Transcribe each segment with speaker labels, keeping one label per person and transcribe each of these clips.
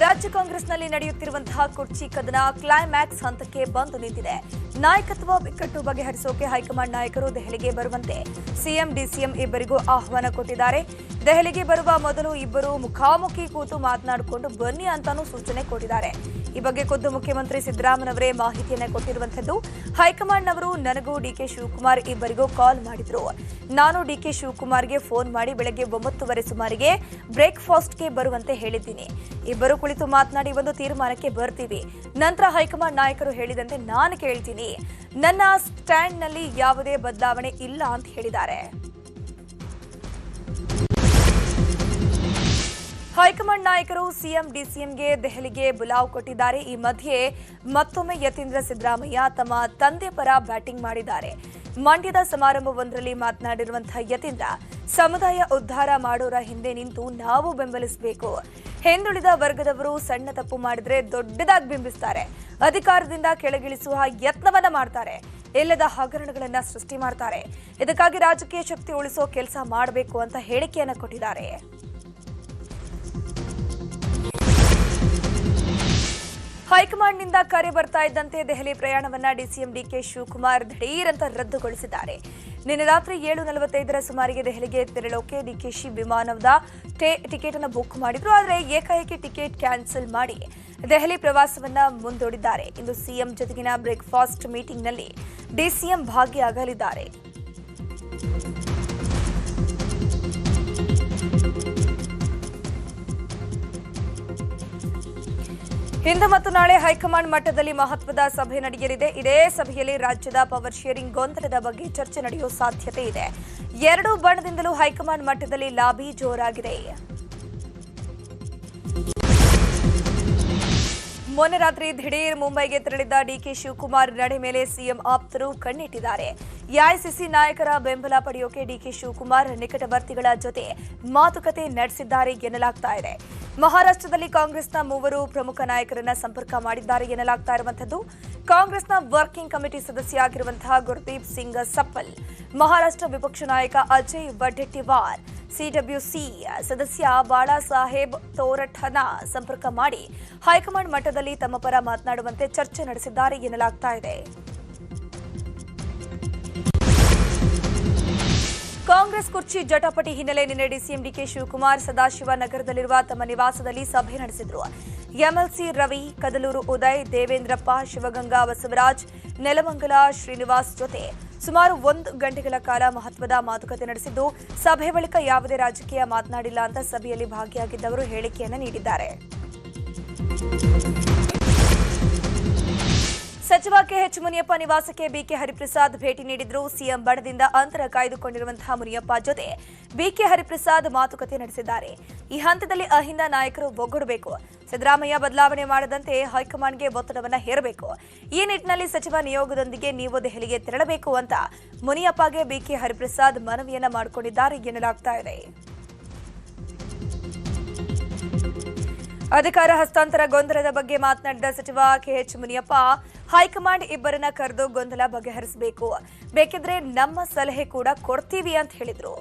Speaker 1: ರಾಜ್ಯ ಕಾಂಗ್ರೆಸ್ನಲ್ಲಿ ನಡೆಯುತ್ತಿರುವಂತಹ ಕುರ್ಚಿ ಕದನ ಕ್ಲೈಮ್ಯಾಕ್ಸ್ ಹಂತಕ್ಕೆ ಬಂದು ನಿಂತಿದೆ. ನಾಯಕತ್ವ ಬಿಕ್ಕಟ್ಟು ಬಗೆಹರಿಸೋಕೆ ಹೈಕಮಾಂಡ್ ನಾಯಕರು ದೆಹಲಿಗೆ ಬರುವಂತೆ ಸಿಎಂ ಡಿಸಿಎಂ ಇಬ್ಬರಿಗೂ ಆಹ್ವಾನ ಕೊಟ್ಟಿದ್ದಾರೆ. ದೆಹಲಿಗೆ ಬರುವ ಮೊದಲು ಇಬ್ಬರು ಮುಖಾಮುಖಿ ಕೂತು ಮಾತನಾಡಿಕೊಂಡು ಬನ್ನಿ ಅಂತಾನೂ ಸೂಚನೆ ಕೊಟ್ಟಿದ್ದಾರೆ. ಈ ಬಗ್ಗೆ ಖುದ್ದು ಮುಖ್ಯಮಂತ್ರಿ ಸಿದ್ದರಾಮಯ್ಯನವರೇ ಮಾಹಿತಿಯನ್ನು ಕೊಟ್ಟಿರುವಂತದ್ದು. ಹೈಕಮಾಂಡ್ನವರು ನನಗೂ ಡಿಕೆ ಶಿವಕುಮಾರ್ ಇಬ್ಬರಿಗೂ ಕಾಲ್ ಮಾಡಿದ್ರು. ನಾನು ಡಿಕೆ ಶಿವಕುಮಾರ್ಗೆ ಫೋನ್ ಮಾಡಿ ಬೆಳಗ್ಗೆ 9:30 ಸುಮಾರಿಗೆ ಬ್ರೇಕ್ಫಾಸ್ಟ್ಗೆ ಬರುವಂತೆ ಹೇಳಿದ್ದೀನಿ. ಇಬ್ಬರು ಕುಳಿತು ಮಾತನಾಡಿ ಒಂದು ತೀರ್ಮಾನಕ್ಕೆ ಬರ್ತೀವಿ. ನಂತರ ಹೈಕಮಾಂಡ್ ನಾಯಕರು ಹೇಳಿದಂತೆ ನಾನು ಕೇಳ್ತೀನಿ. ನನ್ನ ಸ್ಟ್ಯಾಂಡ್ನಲ್ಲಿ ಯಾವುದೇ ಬದಲಾವಣೆ ಇಲ್ಲ ಅಂತ ಹೇಳಿದ್ದಾರೆ. ಹೈಕಮಾಂಡ್ ನಾಯಕರು ಸಿಎಂ ಡಿಸಿಎಂಗೆ ದೆಹಲಿಗೆ ಬುಲಾವ್ ಕೊಟ್ಟಿದ್ದಾರೆ. ಈ ಮಧ್ಯೆ ಮತ್ತೊಮ್ಮೆ ಯತೀಂದ್ರ ಸಿದ್ದರಾಮಯ್ಯ ತಮ್ಮ ತಂದೆ ಪರ ಬ್ಯಾಟಿಂಗ್ ಮಾಡಿದ್ದಾರೆ. ಮಂಡ್ಯದ ಸಮಾರಂಭವೊಂದರಲ್ಲಿ ಮಾತನಾಡಿರುವಂತಹ ಯತೀಂದ್ರ, ಸಮುದಾಯ ಉದ್ಧಾರ ಮಾಡೋರ ಹಿಂದೆ ನಿಂತು ನಾವು ಬೆಂಬಲಿಸಬೇಕು. ಹಿಂದುಳಿದ ವರ್ಗದವರು ಸಣ್ಣ ತಪ್ಪು ಮಾಡಿದ್ರೆ ದೊಡ್ಡದಾಗಿ ಬಿಂಬಿಸ್ತಾರೆ. ಅಧಿಕಾರದಿಂದ ಕೆಳಗಿಳಿಸುವ ಯತ್ನವನ್ನ ಮಾಡ್ತಾರೆ. ಇಲ್ಲದ ಹಗರಣಗಳನ್ನ ಸೃಷ್ಟಿ ಮಾಡ್ತಾರೆ. ಇದಕ್ಕಾಗಿ ರಾಜಕೀಯ ಶಕ್ತಿ ಉಳಿಸೋ ಕೆಲಸ ಮಾಡಬೇಕು ಅಂತ ಹೇಳಿಕೆಯನ್ನ ಕೊಟ್ಟಿದ್ದಾರೆ. ಹೈಕಮಾಂಡ್ನಿಂದ ಕರೆ ಬರ್ತಾ ಇದ್ದಂತೆ ದೆಹಲಿ ಪ್ರಯಾಣವನ್ನ ಡಿಸಿಎಂ ಡಿಕೆ ಶಿವಕುಮಾರ್ ದಿಢೀರ್ ಅಂತ ರದ್ದುಗೊಳಿಸಿದ್ದಾರೆ. ನಿನ್ನೆ ರಾತ್ರಿ 7:45 ಸುಮಾರಿಗೆ ದೆಹಲಿಗೆ ತೆರಳೋಕೆ ಡಿಕೆಶಿ ವಿಮಾನದ ಟಿಕೆಟ್ ಅನ್ನು ಬುಕ್ ಮಾಡಿದ್ರು. ಆದರೆ ಏಕಾಏಕಿ ಟಿಕೆಟ್ ಕ್ಯಾನ್ಸಲ್ ಮಾಡಿ ದೆಹಲಿ ಪ್ರವಾಸವನ್ನ ಮುಂದೂಡಿದ್ದಾರೆ. ಇಂದು ಸಿಎಂ ಜೊತೆಗಿನ ಬ್ರೇಕ್ಫಾಸ್ಟ್ ಮೀಟಿಂಗ್ನಲ್ಲಿ ಡಿಸಿಎಂ ಭಾಗಿಯಾಗಲಿದ್ದಾರೆ. ಇಂದು ಮತ್ತು ನಾಳೆ ಹೈಕಮಾಂಡ್ ಮಟ್ಟದಲ್ಲಿ ಮಹತ್ವದ ಸಭೆ ನಡೆಯಲಿದೆ. ಇದೇ ಸಭೆಯಲ್ಲಿ ರಾಜ್ಯದ ಪವರ್ ಶೇರಿಂಗ್ ಗೊಂದಲದ ಬಗ್ಗೆ ಚರ್ಚೆ ನಡೆಯುವ ಸಾಧ್ಯತೆ ಇದೆ. ಎರಡೂ ಬಣದಿಂದಲೂ ಹೈಕಮಾಂಡ್ ಮಟ್ಟದಲ್ಲಿ ಲಾಬಿ ಜೋರಾಗಿದೆ. ಮೊನ್ನೆ ರಾತ್ರಿ ದಿಢೀರ್ ಮುಂಬೈಗೆ ತೆರಳಿದ್ದ ಡಿಕೆ ಶಿವಕುಮಾರ್ ನಡೆ ಮೇಲೆ ಸಿಎಂ ಆಪ್ತರು ಕಣ್ಣಿಟ್ಟಿದ್ದಾರೆ. ಎಐಸಿಸಿ ನಾಯಕರ ಬೆಂಬಲ ಪಡೆಯೋಕೆ ಡಿಕೆ ಶಿವಕುಮಾರ್ ನಿಕಟವರ್ತಿಗಳ ಜೊತೆ ಮಾತುಕತೆ ನಡೆಸಿದ್ದಾರೆ ಎನ್ನಲಾಗ್ತಾ ಇದೆ. ಮಹಾರಾಷ್ಟ್ರದಲ್ಲಿ ಕಾಂಗ್ರೆಸ್ನ 3 ಪ್ರಮುಖ ನಾಯಕರನ್ನ ಸಂಪರ್ಕ ಮಾಡಿದ್ದಾರೆ ಎನ್ನಲಾಗ್ತಾ ಇರುವಂತದ್ದು. ಕಾಂಗ್ರೆಸ್ನ ವರ್ಕಿಂಗ್ ಕಮಿಟಿ ಸದಸ್ಯ ಆಗಿರುವಂತಹ ಗುರ್ದೀಪ್ ಸಿಂಗ್ ಸಪ್ಪಲ್, ಮಹಾರಾಷ್ಟ್ರ ವಿಪಕ್ಷ ನಾಯಕ ಅಜಯ್ ವಡೆಟ್ಟಿವಾರ್, ಸಿಡಬ್ಲ್ಯೂಸಿ ಸದಸ್ಯ ಬಾಳಾ ಸಾಹೇಬ್ ತೋರಠನ ಸಂಪರ್ಕ ಮಾಡಿ ಹೈಕಮಾಂಡ್ ಮಟ್ಟದಲ್ಲಿ ತಮ್ಮ ಪರ ಮಾತನಾಡುವಂತೆ ಚರ್ಚೆ ನಡೆಸಿದ್ದಾರೆ ಎನ್ನಲಾಗ್ತಾ ಇದೆ. ಕಾಂಗ್ರೆಸ್ ಕುರ್ಚಿ ಜಟಾಪಟಿ ಹಿನ್ನೆಲೆ ನಿನ್ನೆ ಡಿಸಿಎಂ ಡಿಕೆ ಶಿವಕುಮಾರ್ ಸದಾಶಿವನಗರದಲ್ಲಿರುವ ತಮ್ಮ ನಿವಾಸದಲ್ಲಿ ಸಭೆ ನಡೆಸಿದರು. ಎಂಎಲ್ಸಿ ರವಿ, ಕದಲೂರು ಉದಯ್, ದೇವೇಂದ್ರಪ್ಪ, ಶಿವಗಂಗಾ ಬಸವರಾಜ್, ನೆಲಮಂಗಲ ಶ್ರೀನಿವಾಸ್ ಜೊತೆ ಸುಮಾರು 1 ಗಂಟೆಗಳ ಕಾಲ ಮಹತ್ವದ ಮಾತುಕತೆ ನಡೆಸಿದ್ದು, ಸಭೆ ಬಳಿಕ ಯಾವುದೇ ರಾಜಕೀಯ ಮಾತನಾಡಿಲ್ಲ ಅಂತ ಸಭೆಯಲ್ಲಿ ಭಾಗಿಯಾಗಿದ್ದವರು ಹೇಳಿಕೆಯನ್ನು ನೀಡಿದ್ದಾರೆ. ಸಚಿವ ಕೆಎಚ್ ಮುನಿಯಪ್ಪ ನಿವಾಸಕ್ಕೆ ಬಿಕೆ ಹರಿಪ್ರಸಾದ್ ಭೇಟಿ ನೀಡಿದ್ರು. ಸಿಎಂ ಬಣದಿಂದ ಅಂತರ ಕಾಯ್ದುಕೊಂಡಿರುವಂತಹ ಮುನಿಯಪ್ಪ ಜೊತೆ ಬಿಕೆ ಹರಿಪ್ರಸಾದ್ ಮಾತುಕತೆ ನಡೆಸಿದ್ದಾರೆ. ಈ ಹಂತದಲ್ಲಿ ಅಹಿಂದ ನಾಯಕರು ಒಗ್ಗೂಡಬೇಕು. ಸಿದ್ದರಾಮಯ್ಯ ಬದಲಾವಣೆ ಮಾಡದಂತೆ ಹೈಕಮಾಂಡ್ಗೆ ಒತ್ತಡವನ್ನ ಹೇರಬೇಕು. ಈ ನಿಟ್ಟಿನಲ್ಲಿ ಸಚಿವ ನಿಯೋಗದೊಂದಿಗೆ ನೀವು ದೆಹಲಿಗೆ ತೆರಳಬೇಕು ಅಂತ ಮುನಿಯಪ್ಪಗೆ ಬಿಕೆ ಹರಿಪ್ರಸಾದ್ ಮನವಿಯನ್ನ ಮಾಡಿಕೊಂಡಿದ್ದಾರೆ ಎನ್ನಲಾಗ್ತಾ ಇದೆ. ಅಧಿಕಾರ ಹಸ್ತಾಂತರ ಗೊಂದಲದ ಬಗ್ಗೆ ಮಾತನಾಡಿದ ಸಚಿವ ಕೆಎಚ್ ಮುನಿಯಪ್ಪ, ಹೈಕಮಾಂಡ್ ಇಬ್ಬರನ್ನ ಕರೆದು ಗೊಂದಲ ಬಗೆಹರಿಸಬೇಕು. ಬೇಕಿದ್ರೆ ನಮ್ಮ ಸಲಹೆ ಕೂಡ ಕೊಡ್ತೀವಿ ಅಂತ ಹೇಳಿದ್ರು.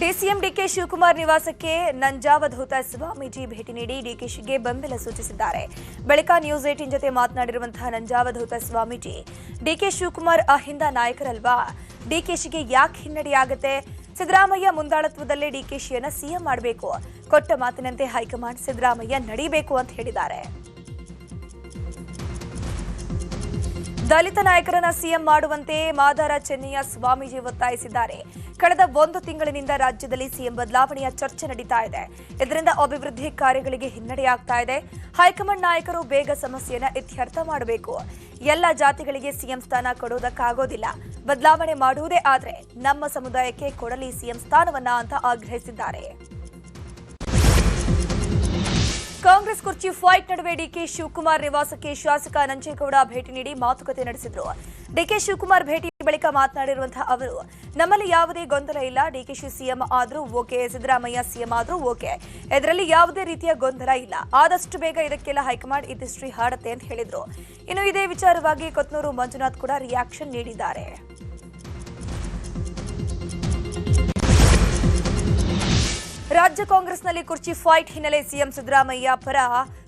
Speaker 1: ಡಿಸಿಎಂ ಡಿಕೆ ಶಿವಕುಮಾರ್ ನಿವಾಸಕ್ಕೆ ನಂಜಾವಧೂತ ಸ್ವಾಮೀಜಿ ಭೇಟಿ ನೀಡಿ ಡಿಕೆಶಿಗೆ ಬೆಂಬಲ ಸೂಚಿಸಿದ್ದಾರೆ. ಬಳಿಕ ನ್ಯೂಸ್ 18 ಜೊತೆ ಮಾತನಾಡಿರುವಂತಹ ನಂಜಾವಧೂತ ಸ್ವಾಮೀಜಿ, ಡಿಕೆ ಶಿವಕುಮಾರ್ ಅಹಿಂದ ನಾಯಕರಲ್ವಾ, ಡಿಕೆಶಿಗೆ ಯಾಕೆ ಹಿನ್ನಡೆಯಾಗುತ್ತೆ? ಸಿದ್ದರಾಮಯ್ಯ ಮುಂದಾಳತ್ವದಲ್ಲೇ ಡಿಕೆಶಿಯನ್ನ ಸಿಎಂ ಮಾಡಬೇಕು. ಕೊಟ್ಟ ಮಾತಿನಂತೆ ಹೈಕಮಾಂಡ್ ಸಿದ್ದರಾಮಯ್ಯ ನಡೀಬೇಕು ಅಂತ ಹೇಳಿದ್ದಾರೆ. ದಲಿತ ನಾಯಕರನ್ನ ಸಿಎಂ ಮಾಡುವಂತೆ ಮಾದಾರ ಚೆನ್ನಯ್ಯ ಸ್ವಾಮೀಜಿ ಒತ್ತಾಯಿಸಿದ್ದಾರೆ. ಕಳೆದ 1 ತಿಂಗಳಿನಿಂದ ರಾಜ್ಯದಲ್ಲಿ ಸಿಎಂ ಬದಲಾವಣೆಯ ಚರ್ಚೆ ನಡೀತಾ ಇದೆ. ಇದರಿಂದ ಅಭಿವೃದ್ಧಿ ಕಾರ್ಯಗಳಿಗೆ ಹಿನ್ನಡೆಯಾಗ್ತಾ ಇದೆ. ಹೈಕಮಾಂಡ್ ನಾಯಕರು ಬೇಗ ಸಮಸ್ಯೆಯನ್ನ ಇತ್ಯರ್ಥ ಮಾಡಬೇಕು. ಎಲ್ಲ ಜಾತಿಗಳಿಗೆ ಸಿಎಂ ಸ್ಥಾನ ಕೊಡೋದಕ್ಕಾಗೋದಿಲ್ಲ. ಬದಲಾವಣೆ ಮಾಡುವುದೇ ಆದ್ರೆ ನಮ್ಮ ಸಮುದಾಯಕ್ಕೆ ಕೊಡಲಿ ಸಿಎಂ ಸ್ಥಾನವನ್ನ ಅಂತ ಆಗ್ರಹಿಸಿದ್ದಾರೆ. ಕಾಂಗ್ರೆಸ್ ಕುರ್ಚಿ ಫೈಟ್ ನಡುವೆ ಡಿಕೆ ಶಿವಕುಮಾರ್ ನಿವಾಸಕ್ಕೆ ಶಾಸಕ ನಂಜೇಗೌಡ ಭೇಟಿ ನೀಡಿ ಮಾತುಕತೆ ನಡೆಸಿದ್ರು. ಡಿಕೆ ಶಿವಕುಮಾರ್ ಭೇಟಿ ಬಳಿಕ ಮಾತನಾಡಿರುವಂತಹ ಅವರು, ನಮ್ಮಲ್ಲಿ ಯಾವುದೇ ಗೊಂದಲ ಇಲ್ಲ. ಡಿಕೆಶಿ ಸಿಎಂ ಆದ್ರೂ ಓಕೆ, ಸಿದ್ದರಾಮಯ್ಯ ಸಿಎಂ ಆದ್ರೂ ಓಕೆ, ಇದರಲ್ಲಿ ಯಾವುದೇ ರೀತಿಯ ಗೊಂದಲ ಇಲ್ಲ. ಆದಷ್ಟು ಬೇಗ ಇದಕ್ಕೆಲ್ಲ ಹೈಕಮಾಂಡ್ ಇತಿಶ್ರೀ ಹಾಡುತ್ತೆ ಅಂತ ಹೇಳಿದ್ರು. ಇನ್ನು ಇದೇ ವಿಚಾರವಾಗಿ ಕೊತ್ನೂರು ಮಂಜುನಾಥ್ ಕೂಡ ರಿಯಾಕ್ಷನ್ ನೀಡಿದ್ದಾರೆ. ರಾಜ್ಯ ಕಾಂಗ್ರೆಸ್ನಲ್ಲಿ ಕುರ್ಚಿ ಫೈಟ್ ಹಿನ್ನೆಲೆ ಸಿಎಂ ಸಿದ್ದರಾಮಯ್ಯ ಪರ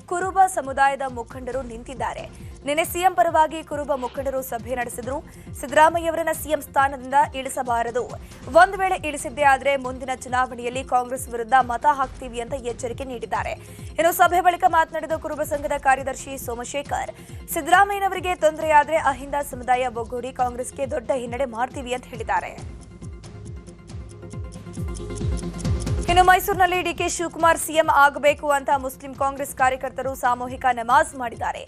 Speaker 1: ಕುರುಬ ಸಮುದಾಯದ ಮುಖಂಡರು ನಿಂತಿದ್ದಾರೆ. ನಿನ್ನೆ ಸಿಎಂ ಪರವಾಗಿ ಕುರುಬ ಮುಖಂಡರು ಸಭೆ ನಡೆಸಿದ್ರು. ಸಿದ್ದರಾಮಯ್ಯವರನ್ನ ಸಿಎಂ ಸ್ಥಾನದಿಂದ ಇಳಿಸಬಾರದು, ಒಂದು ವೇಳೆ ಇಳಿಸಿದ್ದೇ ಆದರೆ ಮುಂದಿನ ಚುನಾವಣೆಯಲ್ಲಿ ಕಾಂಗ್ರೆಸ್ ವಿರುದ್ಧ ಮತ ಹಾಕ್ತೀವಿ ಅಂತ ಎಚ್ಚರಿಕೆ ನೀಡಿದ್ದಾರೆ. ಇನ್ನು ಸಭೆ ಬಳಿಕ ಮಾತನಾಡಿದ ಕುರುಬ ಸಂಘದ ಕಾರ್ಯದರ್ಶಿ ಸೋಮಶೇಖರ್, ಸಿದ್ದರಾಮಯ್ಯನವರಿಗೆ ತೊಂದರೆಯಾದರೆ ಅಹಿಂದ ಸಮುದಾಯ ಒಗ್ಗೂಡಿ ಕಾಂಗ್ರೆಸ್ಗೆ ದೊಡ್ಡ ಹಿನ್ನಡೆ ಮಾಡ್ತೀವಿ ಅಂತ ಹೇಳಿದ್ದಾರೆ. ಇನ್ನು ಮೈಸೂರಿನಲ್ಲಿ ಡಿಕೆ ಶಿವಕುಮಾರ್ ಸಿಎಂ ಆಗಬೇಕು ಅಂತ ಮುಸ್ಲಿಂ ಕಾಂಗ್ರೆಸ್ ಕಾರ್ಯಕರ್ತರು ಸಾಮೂಹಿಕ ನಮಾಜ್ ಮಾಡಿದ್ದಾರೆ.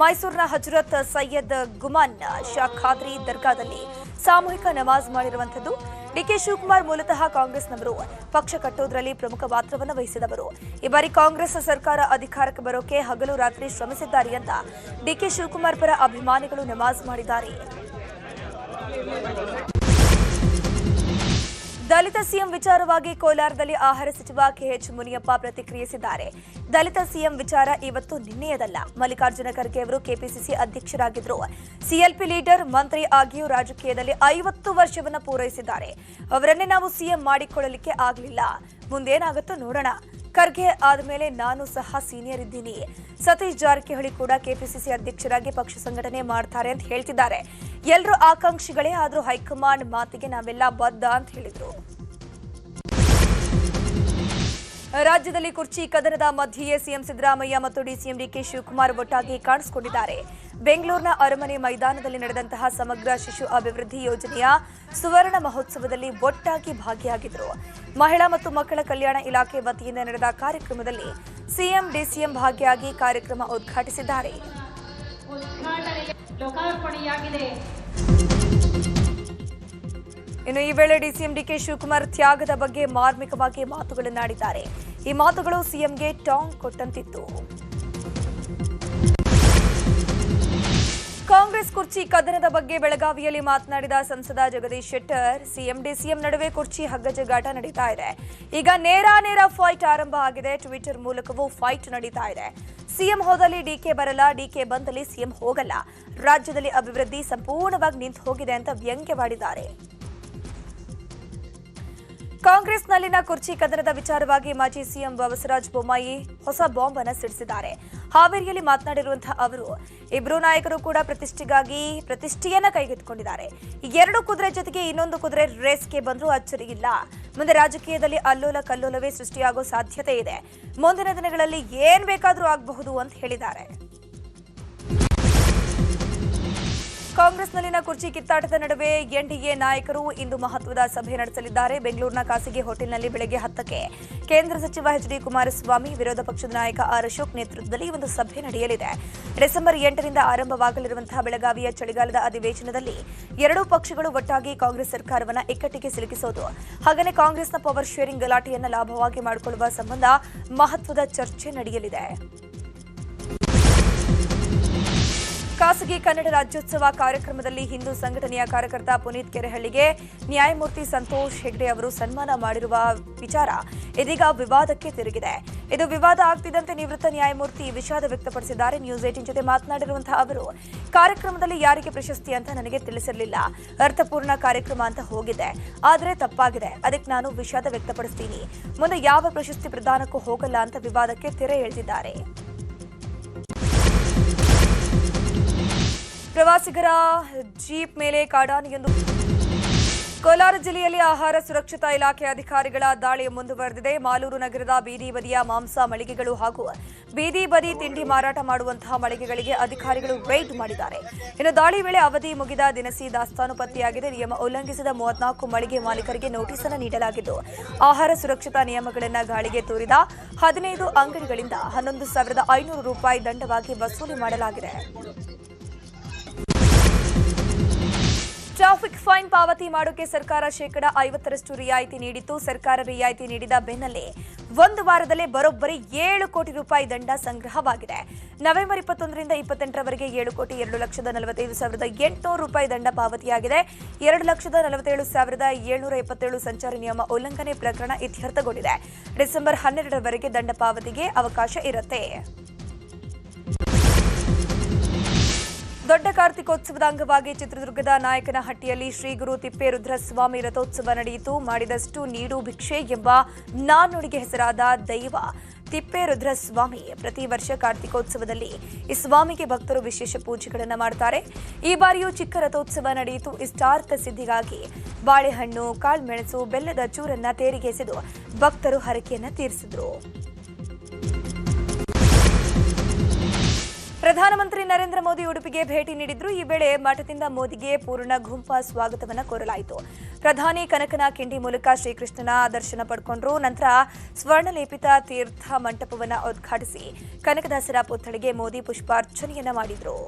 Speaker 1: ಮೈಸೂರಿನ ಹಜರತ್ ಸೈಯದ್ ಗುಮಾನ್ ಶಾ ಖಾದ್ರಿ ದರ್ಗಾದಲ್ಲಿ ಸಾಮೂಹಿಕ ನಮಾಜ್ ಮಾಡಿರುವಂಥದ್ದು. ಡಿಕೆ ಶಿವಕುಮಾರ್ ಮೂಲತಃ ಕಾಂಗ್ರೆಸ್ನವರು, ಪಕ್ಷ ಕಟ್ಟೋದ್ರಲ್ಲಿ ಪ್ರಮುಖ ಪಾತ್ರವನ್ನು ವಹಿಸಿದವರು. ಈ ಬಾರಿ ಕಾಂಗ್ರೆಸ್ ಸರ್ಕಾರ ಅಧಿಕಾರಕ್ಕೆ ಬರೋಕೆ ಹಗಲು ರಾತ್ರಿ ಶ್ರಮಿಸಿದ್ದಾರೆ ಅಂತ ಡಿಕೆ ಶಿವಕುಮಾರ್ ಪರ ಅಭಿಮಾನಿಗಳು ನಮಾಜ್ ಮಾಡಿದ್ದಾರೆ. ದಲಿತ ಸಿಎಂ ವಿಚಾರವಾಗಿ ಕೋಲಾರದಲ್ಲಿ ಆಹಾರ ಸಚಿವ ಕೆಎಚ್ ಮುನಿಯಪ್ಪ ಪ್ರತಿಕ್ರಿಯಿಸಿದ್ದಾರೆ. ದಲಿತ ಸಿಎಂ ವಿಚಾರ ಇವತ್ತು ನಿನ್ನೆಯದಲ್ಲ. ಮಲ್ಲಿಕಾರ್ಜುನ ಖರ್ಗೆ ಅವರು ಕೆಪಿಸಿಸಿ ಅಧ್ಯಕ್ಷರಾಗಿದ್ದರು. ಸಿಎಲ್ಪಿ ಲೀಡರ್, ಮಂತ್ರಿ ಆಗಿಯೂ ರಾಜಕೀಯದಲ್ಲಿ 50 ವರ್ಷವನ್ನು ಪೂರೈಸಿದ್ದಾರೆ. ಅವರನ್ನೇ ನಾವು ಸಿಎಂ ಮಾಡಿಕೊಳ್ಳಲಿಕ್ಕೆ ಆಗಲಿಲ್ಲ. ಮುಂದೇನಾಗುತ್ತೋ ನೋಡೋಣ. ಖರ್ಗೆ ಆದಮೇಲೆ ನಾನು ಸಹ ಸೀನಿಯರ್ ಇದ್ದೀನಿ. ಸತೀಶ್ ಜಾರಕಿಹೊಳಿ ಕೂಡ ಕೆಪಿಸಿಸಿ ಅಧ್ಯಕ್ಷರಾಗಿ ಪಕ್ಷ ಸಂಘಟನೆ ಮಾಡ್ತಾರೆ ಅಂತ ಹೇಳ್ತಿದ್ದಾರೆ. ಎಲ್ಲರೂ ಆಕಾಂಕ್ಷಿಗಳೇ, ಆದರೂ ಹೈಕಮಾಂಡ್ ಮಾತಿಗೆ ನಾವೆಲ್ಲ ಬದ್ಧ ಅಂತ ಹೇಳಿದ್ರು. ರಾಜ್ಯದಲ್ಲಿ ಕುರ್ಚಿ ಕದನದ ಮಧ್ಯೆಯೇ ಸಿಎಂ ಸಿದ್ದರಾಮಯ್ಯ ಮತ್ತು ಡಿಸಿಎಂ ಡಿಕೆ ಶಿವಕುಮಾರ್ ಒಟ್ಟಾಗಿ ಕಾಣಿಸಿಕೊಂಡಿದ್ದಾರೆ. ಬೆಂಗಳೂರಿನ ಅರಮನೆ ಮೈದಾನದಲ್ಲಿ ನಡೆದಂತಹ ಸಮಗ್ರ ಶಿಶು ಅಭಿವೃದ್ಧಿ ಯೋಜನೆಯ ಸುವರ್ಣ ಮಹೋತ್ಸವದಲ್ಲಿ ಒಟ್ಟಾಗಿ ಭಾಗಿಯಾಗಿದ್ದರು. ಮಹಿಳಾ ಮತ್ತು ಮಕ್ಕಳ ಕಲ್ಯಾಣ ಇಲಾಖೆ ವತಿಯಿಂದ ನಡೆದ ಕಾರ್ಯಕ್ರಮದಲ್ಲಿ ಸಿಎಂ ಡಿಸಿಎಂ ಭಾಗಿಯಾಗಿ ಕಾರ್ಯಕ್ರಮ ಉದ್ಘಾಟಿಸಿದ್ದಾರೆ. ಇನ್ನು ಈ ವೇಳೆ ಡಿಸಿಎಂ ಡಿಕೆ ಶಿವಕುಮಾರ್ ತ್ಯಾಗದ ಬಗ್ಗೆ ಮಾರ್ಮಿಕವಾಗಿ ಮಾತುಗಳನ್ನಾಡಿದ್ದಾರೆ. ಈ ಮಾತುಗಳು ಸಿಎಂಗೆ ಟಾಂಗ್ ಕೊಟ್ಟಂತಿತ್ತು. ಕಾಂಗ್ರೆಸ್ ಕುರ್ಚಿ ಕದನದ ಬಗ್ಗೆ ಬೆಳಗಾವಿಯಲ್ಲಿ ಮಾತನಾಡಿದ ಸಂಸದ ಜಗದೀಶ್ ಶೆಟ್ಟರ್, ಸಿಎಂ ಡಿಸಿಎಂ ನಡುವೆ ಕುರ್ಚಿ ಹಗ್ಗಜಗಾಟ ನಡೀತಾ ಇದೆ. ಈಗ ನೇರ ಫೈಟ್ ಆರಂಭ ಆಗಿದೆ. ಟ್ವಿಟರ್ ಮೂಲಕವೂ ಫೈಟ್ ನಡೀತಾ ಇದೆ. ಸಿಎಂ ಹೋದಲ್ಲಿ ಡಿಕೆ ಬರಲ್ಲ, ಡಿಕೆ ಬಂದಲ್ಲಿ ಸಿಎಂ ಹೋಗಲ್ಲ. ರಾಜ್ಯದಲ್ಲಿ ಅಭಿವೃದ್ಧಿ ಸಂಪೂರ್ಣವಾಗಿ ನಿಂತು ಹೋಗಿದೆ ಅಂತ ವ್ಯಂಗ್ಯವಾಡಿದ್ದಾರೆ. ಕಾಂಗ್ರೆಸ್ನಲ್ಲಿನ ಕುರ್ಚಿ ಕದನದ ವಿಚಾರವಾಗಿ ಮಾಜಿ ಸಿಎಂ ಬಸವರಾಜ ಬೊಮ್ಮಾಯಿ ಹೊಸ ಬಾಂಬ್ ಅನ್ನು ಸಿಡಿಸಿದ್ದಾರೆ. ಹಾವೇರಿಯಲ್ಲಿ ಮಾತನಾಡಿರುವಂತಹ ಅವರು, ಇಬ್ಬರು ನಾಯಕರು ಕೂಡ ಪ್ರತಿಷ್ಠೆಯನ್ನ ಕೈಗೆತ್ತಿಕೊಂಡಿದ್ದಾರೆ. ಎರಡು ಕುದುರೆ ಜೊತೆಗೆ ಇನ್ನೊಂದು ಕುದುರೆ ರೇಸ್ಗೆ ಬಂದರೂ ಅಚ್ಚರಿ ಇಲ್ಲ. ಮುಂದೆ ರಾಜಕೀಯದಲ್ಲಿ ಅಲ್ಲೋಲ ಕಲ್ಲೋಲವೇ ಸೃಷ್ಟಿಯಾಗೋ ಸಾಧ್ಯತೆ ಇದೆ. ಮುಂದಿನ ದಿನಗಳಲ್ಲಿ ಏನ್ ಬೇಕಾದರೂ ಆಗಬಹುದು ಅಂತ ಹೇಳಿದ್ದಾರೆ. ಕಾಂಗ್ರೆಸ್ನಲ್ಲಿನ ಕುರ್ಚಿ ಕಿತ್ತಾಟದ ನಡುವೆ ಎನ್ಡಿಎ ನಾಯಕರು ಇಂದು ಮಹತ್ವದ ಸಭೆ ನಡೆಸಲಿದ್ದಾರೆ. ಬೆಂಗಳೂರಿನ ಖಾಸಗಿ ಹೋಟೆಲ್ನಲ್ಲಿ ಬೆಳಗ್ಗೆ 10ಕ್ಕೆ ಕೇಂದ್ರ ಸಚಿವ ಎಚ್ ಡಿ ಕುಮಾರಸ್ವಾಮಿ, ವಿರೋಧ ಪಕ್ಷದ ನಾಯಕ ಆರ್ ಅಶೋಕ್ ನೇತೃತ್ವದಲ್ಲಿ ಒಂದು ಸಭೆ ನಡೆಯಲಿದೆ. ಡಿಸೆಂಬರ್ 8ರಿಂದ ಆರಂಭವಾಗಲಿರುವಂತಹ ಬೆಳಗಾವಿಯ ಚಳಿಗಾಲದ ಅಧಿವೇಶನದಲ್ಲಿ ಎರಡೂ ಪಕ್ಷಗಳು ಒಟ್ಟಾಗಿ ಕಾಂಗ್ರೆಸ್ ಸರ್ಕಾರವನ್ನು ಇಕ್ಕಟ್ಟಿಗೆ ಸಿಲುಕಿಸೋದು, ಹಾಗೆಯೇ ಕಾಂಗ್ರೆಸ್ನ ಪವರ್ ಶೇರಿಂಗ್ ಗಲಾಟೆಯನ್ನು ಲಾಭವಾಗಿ ಮಾಡಿಕೊಳ್ಳುವ ಸಂಬಂಧ ಮಹತ್ವದ ಚರ್ಚೆ ನಡೆಯಲಿದೆ. ಖಾಸಗಿ ಕನ್ನಡ ರಾಜ್ಯೋತ್ಸವ ಕಾರ್ಯಕ್ರಮದಲ್ಲಿ ಹಿಂದೂ ಸಂಘಟನೆಯ ಕಾರ್ಯಕರ್ತ ಪುನೀತ್ ಕೆರೆಹಳ್ಳಿಗೆ ನ್ಯಾಯಮೂರ್ತಿ ಸಂತೋಷ್ ಹೆಗ್ಡೆ ಅವರು ಸನ್ಮಾನ ಮಾಡಿರುವ ವಿಚಾರ ಇದೀಗ ವಿವಾದಕ್ಕೆ ತಿರುಗಿದೆ. ಇದು ವಿವಾದ ಆಗ್ತಿದ್ದಂತೆ ನಿವೃತ್ತ ನ್ಯಾಯಮೂರ್ತಿ ವಿಷಾದ ವ್ಯಕ್ತಪಡಿಸಿದ್ದಾರೆ. ನ್ಯೂಸ್ 18 ಜೊತೆ ಮಾತನಾಡಿರುವಂತಹ ಅವರು, ಕಾರ್ಯಕ್ರಮದಲ್ಲಿ ಯಾರಿಗೆ ಪ್ರಶಸ್ತಿ ಅಂತ ನನಗೆ ತಿಳಿಸಿರಲಿಲ್ಲ. ಅರ್ಥಪೂರ್ಣ ಕಾರ್ಯಕ್ರಮ ಅಂತ ಹೋಗಿದೆ, ಆದರೆ ತಪ್ಪಾಗಿದೆ. ಅದಕ್ಕೆ ನಾನು ವಿಷಾದ ವ್ಯಕ್ತಪಡಿಸ್ತೀನಿ. ಮುಂದೆ ಯಾವ ಪ್ರಶಸ್ತಿ ಪ್ರದಾನಕ್ಕೂ ಹೋಗಲ್ಲ ಅಂತ ವಿವಾದಕ್ಕೆ ತೆರೆ ಎಳೆದಿದ್ದಾರೆ. ಪ್ರವಾಸಿಗರ ಜೀಪ್ ಮೇಲೆ ಕಾಡಾನೆಯೊಂದು. ಕೋಲಾರ ಜಿಲ್ಲೆಯಲ್ಲಿ ಆಹಾರ ಸುರಕ್ಷತಾ ಇಲಾಖೆ ಅಧಿಕಾರಿಗಳ ದಾಳಿ ಮುಂದುವರೆದಿದೆ. ಮಾಲೂರು ನಗರದ ಬೀದಿ ಬದಿಯ ಮಾಂಸ ಮಳಿಗೆಗಳು ಹಾಗೂ ಬೀದಿ ಬದಿ ತಿಂಡಿ ಮಾರಾಟ ಮಾಡುವಂತಹ ಮಳಿಗೆಗಳಿಗೆ ಅಧಿಕಾರಿಗಳು ರೈಡ್ ಮಾಡಿದ್ದಾರೆ. ಇನ್ನು ದಾಳಿ ವೇಳೆ ಅವಧಿ ಮುಗಿದ ದಿನಸಿ ದಾಸ್ತಾನು ಪತ್ತೆಯಾಗಿದೆ. ನಿಯಮ ಉಲ್ಲಂಘಿಸಿದ 34 ಮಳಿಗೆ ಮಾಲೀಕರಿಗೆ ನೋಟಿಸ್ ಅನ್ನು ನೀಡಲಾಗಿದ್ದು, ಆಹಾರ ಸುರಕ್ಷತಾ ನಿಯಮಗಳನ್ನು ಗಾಳಿಗೆ ತೂರಿದ 15 ಅಂಗಡಿಗಳಿಂದ 11,500 ರೂಪಾಯಿ ದಂಡವಾಗಿ ವಸೂಲಿ ಮಾಡಲಾಗಿದೆ. ಟ್ರಾಫಿಕ್ ಫೈನ್ ಪಾವತಿ ಮಾಡೋಕೆ ಸರ್ಕಾರ ಶೇಕಡಾ 50ರಷ್ಟು ರಿಯಾಯಿತಿ ನೀಡಿತ್ತು. ಸರ್ಕಾರ ರಿಯಾಯಿತಿ ನೀಡಿದ ಬೆನ್ನಲ್ಲೇ ಒಂದು ವಾರದಲ್ಲೇ ಬರೋಬ್ಬರಿ 7 ಕೋಟಿ ರೂಪಾಯಿ ದಂಡ ಸಂಗ್ರಹವಾಗಿದೆ. ನವೆಂಬರ್ 21ರಿಂದ 28ರವರೆಗೆ 7,45,800 ರೂಪಾಯಿ ದಂಡ ಪಾವತಿಯಾಗಿದೆ. 2,47,727 ಸಂಚಾರಿ ನಿಯಮ ಉಲ್ಲಂಘನೆ ಪ್ರಕರಣ ಇತ್ಯರ್ಥಗೊಂಡಿದೆ. ಡಿಸೆಂಬರ್ 12ರವರೆಗೆ ದಂಡ ಪಾವತಿಗೆ ಅವಕಾಶ ಇರುತ್ತೆ. ದೊಡ್ಡ ಕಾರ್ತಿಕೋತ್ಸವದ ಅಂಗವಾಗಿ ಚಿತ್ರದುರ್ಗದ ನಾಯಕನಹಟ್ಟಿಯಲ್ಲಿ ಶ್ರೀ ಗುರು ತಿಪ್ಪೇರುದ್ರಸ್ವಾಮಿ ರಥೋತ್ಸವ ನಡೆಯಿತು. ಮಾಡಿದಷ್ಟು ನೀಡು ಭಿಕ್ಷೆ ಎಂಬ ನಾಣ್ಣುಡಿಗೆ ಹೆಸರಾದ ದೈವ ತಿಪ್ಪೇರುದ್ರಸ್ವಾಮಿ ಪ್ರತಿ ವರ್ಷ ಕಾರ್ತಿಕೋತ್ಸವದಲ್ಲಿ ಈ ಸ್ವಾಮಿಗೆ ಭಕ್ತರು ವಿಶೇಷ ಪೂಜೆಗಳನ್ನು ಮಾಡುತ್ತಾರೆ. ಈ ಬಾರಿಯೂ ಚಿಕ್ಕ ರಥೋತ್ಸವ ನಡೆಯಿತು. ಇಷ್ಟಾರ್ಥ ಸಿದ್ಧಿಗಾಗಿ ಬಾಳೆಹಣ್ಣು, ಕಾಳುಮೆಣಸು, ಬೆಲ್ಲದ ಚೂರನ್ನ ತೇರಿಗೆ ಎಸೆದು ಭಕ್ತರು ಹರಕೆಯನ್ನ ತೀರಿಸಿದರು. ಪ್ರಧಾನಮಂತ್ರಿ ನರೇಂದ್ರ ಮೋದಿ ಉಡುಪಿಗೆ ಭೇಟಿ ನೀಡಿದ್ರು. ಈ ವೇಳೆ ಮಠದಿಂದ ಮೋದಿಗೆ ಪೂರ್ಣ ಗುಂಪ ಸ್ವಾಗತವನ್ನು ಕೋರಲಾಯಿತು. ಪ್ರಧಾನಿ ಕನಕನ ಕಿಂಡಿ ಮೂಲಕ ಶ್ರೀಕೃಷ್ಣನ ದರ್ಶನ ಪಡೆಕೊಂಡ್ರು. ನಂತರ ಸ್ವರ್ಣಲೇಪಿತ ತೀರ್ಥ ಮಂಟಪವನ್ನು ಉದ್ಘಾಟಿಸಿ ಕನಕದಾಸರ ಪುತ್ಥಳಿಗೆ ಮೋದಿ ಪುಷ್ಪಾರ್ಚನೆಯನ್ನ ಮಾಡಿದ್ರು.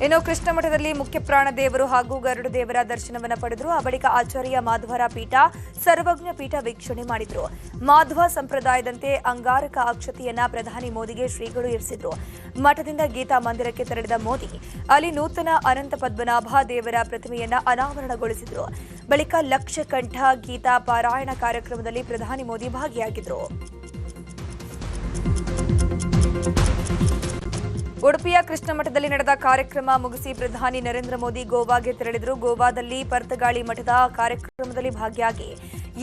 Speaker 1: ಇನ್ನು ಕೃಷ್ಣ ಮಠದಲ್ಲಿ ಮುಖ್ಯ ಪ್ರಾಣ ದೇವರು ಹಾಗೂ ಗರುಡ ದೇವರ ದರ್ಶನವನ್ನು ಪಡೆದರು. ಆ ಬಳಿಕ ಆಚಾರ್ಯ ಮಾಧವರ ಪೀಠ, ಸರ್ವಜ್ಞ ಪೀಠ ವೀಕ್ಷಣೆ ಮಾಡಿದ್ರು. ಮಾಧ್ವ ಸಂಪ್ರದಾಯದಂತೆ ಅಂಗಾರಕ ಅಕ್ಷತೆಯನ್ನ ಪ್ರಧಾನಿ ಮೋದಿಗೆ ಶ್ರೀಗಳು ಇರಿಸಿದ್ರು. ಮಠದಿಂದ ಗೀತಾ ಮಂದಿರಕ್ಕೆ ತೆರಳಿದ ಮೋದಿ ಅಲ್ಲಿ ನೂತನ ಅನಂತ ಪದ್ಮನಾಭ ದೇವರ ಪ್ರತಿಮೆಯನ್ನ ಅನಾವರಣಗೊಳಿಸಿದ್ರು. ಬಳಿಕ ಲಕ್ಷಕಂಠ ಗೀತಾ ಪಾರಾಯಣ ಕಾರ್ಯಕ್ರಮದಲ್ಲಿ ಪ್ರಧಾನಿ ಮೋದಿ ಭಾಗಿಯಾಗಿದ್ರು. ಉಡುಪಿಯ ಕೃಷ್ಣ ಮಠದಲ್ಲಿ ನಡೆದ ಕಾರ್ಯಕ್ರಮ ಮುಗಿಸಿ ಪ್ರಧಾನಿ ನರೇಂದ್ರ ಮೋದಿ ಗೋವಾಗೆ ತೆರಳಿದರು. ಗೋವಾದಲ್ಲಿ ಪರ್ತಗಾಳಿ ಮಠದ ಕಾರ್ಯಕ್ರಮದಲ್ಲಿ ಭಾಗಿಯಾಗಿ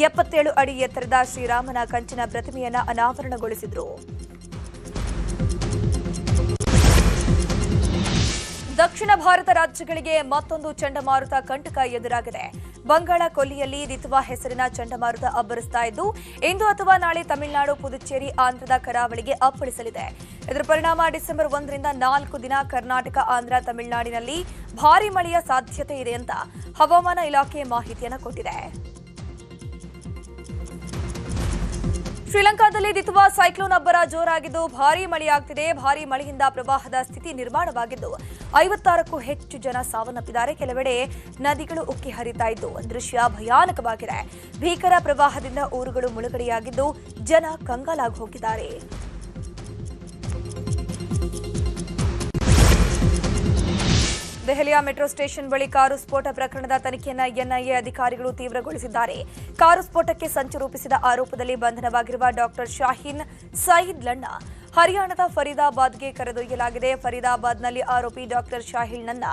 Speaker 1: 77 ಅಡಿ ಎತ್ತರದ ಶ್ರೀರಾಮನ ಕಂಚಿನ ಪ್ರತಿಮೆಯನ್ನು ಅನಾವರಣಗೊಳಿಸಿದರು. ದಕ್ಷಿಣ ಭಾರತ ರಾಜ್ಯಗಳಿಗೆ ಮತ್ತೊಂದು ಚಂಡಮಾರುತ ಕಂಟಕ ಎದುರಾಗಿದೆ. ಬಂಗಾಳ ಕೊಲ್ಲಿಯಲ್ಲಿ ದಿತ್ವಾ ಹೆಸರಿನ ಚಂಡಮಾರುತ ಅಬ್ಬರಿಸ್ತಾ ಇದ್ದು ಇಂದು ಅಥವಾ ನಾಳೆ ತಮಿಳುನಾಡು, ಪುದುಚೇರಿ, ಆಂಧ್ರದ ಕರಾವಳಿಗೆ ಅಪ್ಪಳಿಸಲಿದೆ. ಇದರ ಪರಿಣಾಮ ಡಿಸೆಂಬರ್ 1ರಿಂದ 4 ದಿನ ಕರ್ನಾಟಕ, ಆಂಧ್ರ, ತಮಿಳುನಾಡಿನಲ್ಲಿ ಭಾರೀ ಮಳೆಯ ಸಾಧ್ಯತೆ ಇದೆ ಅಂತ ಹವಾಮಾನ ಇಲಾಖೆ ಮಾಹಿತಿಯನ್ನು ಕೊಟ್ಟಿದೆ. ಶ್ರೀಲಂಕಾದಲ್ಲಿ ದಿತ್ವಾ ಸೈಕ್ಲೋನ್ ಅಬ್ಬರ ಜೋರಾಗಿದ್ದು ಭಾರೀ ಮಳೆಯಾಗ್ತಿದೆ. ಭಾರೀ ಮಳೆಯಿಂದ ಪ್ರವಾಹದ ಸ್ಥಿತಿ ನಿರ್ಮಾಣವಾಗಿದ್ದು 56ಕ್ಕೂ ಹೆಚ್ಚು ಜನ ಸಾವನ್ನಪ್ಪಿದ್ದಾರೆ. ಕೆಲವೆಡೆ ನದಿಗಳು ಉಕ್ಕಿ ಹರಿತಾ ಇದ್ದು ದೃಶ್ಯ ಭಯಾನಕವಾಗಿದೆ. ಭೀಕರ ಪ್ರವಾಹದಿಂದ ಊರುಗಳು ಮುಳುಗಡೆಯಾಗಿದ್ದು ಜನ ಕಂಗಾಲಾಗಿ ಹೋಗಿದ್ದಾರೆ. ದೆಹಲಿಯ ಮೆಟ್ರೋ ಸ್ಟೇಷನ್ ಬಳಿ ಕಾರು ಸ್ಫೋಟ ಪ್ರಕರಣದ ತನಿಖೆಯನ್ನು ಎನ್ಐಎ ಅಧಿಕಾರಿಗಳು ತೀವ್ರಗೊಳಿಸಿದ್ದಾರೆ. ಕಾರು ಸ್ಫೋಟಕ್ಕೆ ಸಂಚು ರೂಪಿಸಿದ ಆರೋಪದಲ್ಲಿ ಬಂಧನವಾಗಿರುವ ಡಾಕ್ಟರ್ ಶಾಹೀನ್ ಸಯೀದ್ಲನ್ನ ಹರಿಯಾಣದ ಫರೀದಾಬಾದ್ಗೆ ಕರೆದೊಯ್ಯಲಾಗಿದೆ. ಫರೀದಾಬಾದ್ನಲ್ಲಿ ಆರೋಪಿ ಡಾಕ್ಟರ್ ಶಾಹೀನ್ನನ್ನ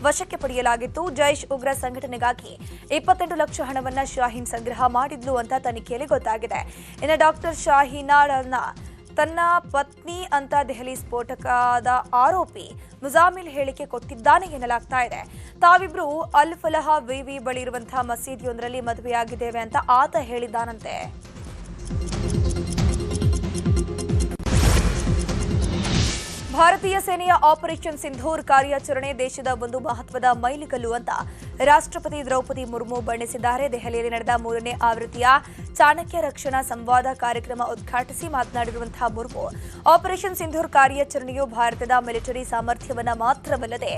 Speaker 1: ವಶಕ್ಕೆ ಪಡೆಯಲಾಗಿತ್ತು. ಜೈಷ್ ಉಗ್ರ ಸಂಘಟನೆಗಾಗಿ 28 ಲಕ್ಷ ಹಣವನ್ನು ಶಾಹೀನ್ ಸಂಗ್ರಹ ಮಾಡಿದ್ಲು ಅಂತ ತನಿಖೆಯಲ್ಲಿ ಗೊತ್ತಾಗಿದೆ. ಇನ್ನು ಡಾಕ್ಟರ್ ಶಾಹೀನಾಳನ್ನ ತನ್ನ ಪತ್ನಿ ಅಂತ ದೆಹಲಿ ಸ್ಫೋಟಕದ ಆರೋಪಿ ಮುಜಾಮಿಲ್ ಹೇಳಿಕೆ ಕೊಟ್ಟಿದ್ದಾನೆ ಎನ್ನಲಾಗ್ತಾ ಇದೆ. ತಾವಿಬ್ರು ಅಲ್ ಫಲಹ ವಿವಿ ಬಳಿ ಇರುವಂತಹ ಮಸೀದಿಯೊಂದರಲ್ಲಿ ಮದುವೆಯಾಗಿದ್ದೇವೆ ಅಂತ ಆತ ಹೇಳಿದ್ದಾನಂತೆ. ಭಾರತೀಯ ಸೇನೆಯ ಆಪರೇಷನ್ ಸಿಂಧೂರ್ ಕಾರ್ಯಾಚರಣೆ ದೇಶದ ಒಂದು ಮಹತ್ವದ ಮೈಲಿಗಲ್ಲು ಅಂತ ರಾಷ್ಟ್ರಪತಿ ದ್ರೌಪದಿ ಮುರ್ಮು ಬಣ್ಣಿಸಿದ್ದಾರೆ. ದೆಹಲಿಯಲ್ಲಿ ನಡೆದ 3ನೇ ಆವೃತ್ತಿಯ ಚಾಣಕ್ಯ ರಕ್ಷಣಾ ಸಂವಾದ ಕಾರ್ಯಕ್ರಮ ಉದ್ಘಾಟಿಸಿ ಮಾತನಾಡಿರುವಂತಹ ಮುರ್ಮು, ಆಪರೇಷನ್ ಸಿಂಧೂರ್ ಕಾರ್ಯಾಚರಣೆಯು ಭಾರತದ ಮಿಲಿಟರಿ ಸಾಮರ್ಥ್ಯವನ್ನ ಮಾತ್ರವಲ್ಲದೆ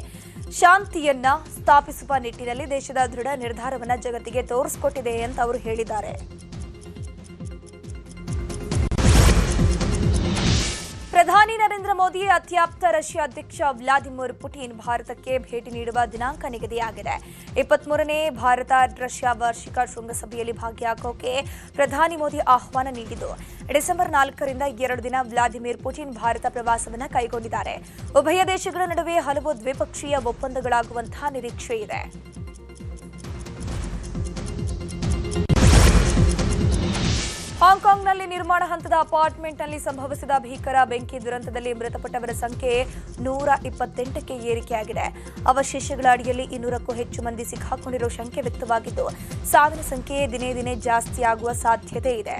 Speaker 1: ಶಾಂತಿಯನ್ನ ಸ್ಥಾಪಿಸುವ ನಿಟ್ಟಿನಲ್ಲಿ ದೇಶದ ದೃಢ ನಿರ್ಧಾರವನ್ನ ಜಗತ್ತಿಗೆ ತೋರಿಸಿಕೊಟ್ಟಿದೆ ಅಂತ ಅವರು ಹೇಳಿದ್ದಾರೆ. ಪ್ರಧಾನಿ ನರೇಂದ್ರ ಮೋದಿ ಅತ್ಯಾಪ್ತ ರಷ್ಯಾ ಅಧ್ಯಕ್ಷ ವ್ಲಾದಿಮಿರ್ ಪುಟಿನ್ ಭಾರತಕ್ಕೆ ಭೇಟಿ ನೀಡುವ ದಿನಾಂಕ ನಿಗದಿಯಾಗಿದೆ. 23ನೇ ಭಾರತ ರಷ್ಯಾ ವಾರ್ಷಿಕ ಶೃಂಗಸಭೆಯಲ್ಲಿ ಭಾಗಿಯಾಗೋಕೆ ಪ್ರಧಾನಿ ಮೋದಿ ಆಹ್ವಾನ ನೀಡಿದ್ದು ಡಿಸೆಂಬರ್ 4ರಿಂದ 2 ದಿನ ವ್ಲಾದಿಮಿರ್ ಪುಟಿನ್ ಭಾರತ ಪ್ರವಾಸವನ್ನು ಕೈಗೊಂಡಿದ್ದಾರೆ. ಉಭಯ ದೇಶಗಳ ನಡುವೆ ಹಲವು ದ್ವಿಪಕ್ಷೀಯ ಒಪ್ಪಂದಗಳಾಗುವಂತಹ ನಿರೀಕ್ಷೆ ಇದೆ. ಹಾಂಗ್ಕಾಂಗ್ನಲ್ಲಿ ನಿರ್ಮಾಣ ಹಂತದ ಅಪಾರ್ಟ್ಮೆಂಟ್ನಲ್ಲಿ ಸಂಭವಿಸಿದ ಭೀಕರ ಬೆಂಕಿ ದುರಂತದಲ್ಲಿ ಮೃತಪಟ್ಟವರ ಸಂಖ್ಯೆ 128ಕ್ಕೆ ಏರಿಕೆಯಾಗಿದೆ. ಅವಶೇಷಗಳ ಅಡಿಯಲ್ಲಿ 200ಕ್ಕೂ ಹೆಚ್ಚು ಮಂದಿ ಸಿಕ್ಕಾಕೊಂಡಿರುವ ಶಂಕೆ ವ್ಯಕ್ತವಾಗಿದ್ದು ಸಾವಿನ ಸಂಖ್ಯೆ ದಿನೇ ದಿನೇ ಜಾಸ್ತಿಯಾಗುವ ಸಾಧ್ಯತೆ ಇದೆ.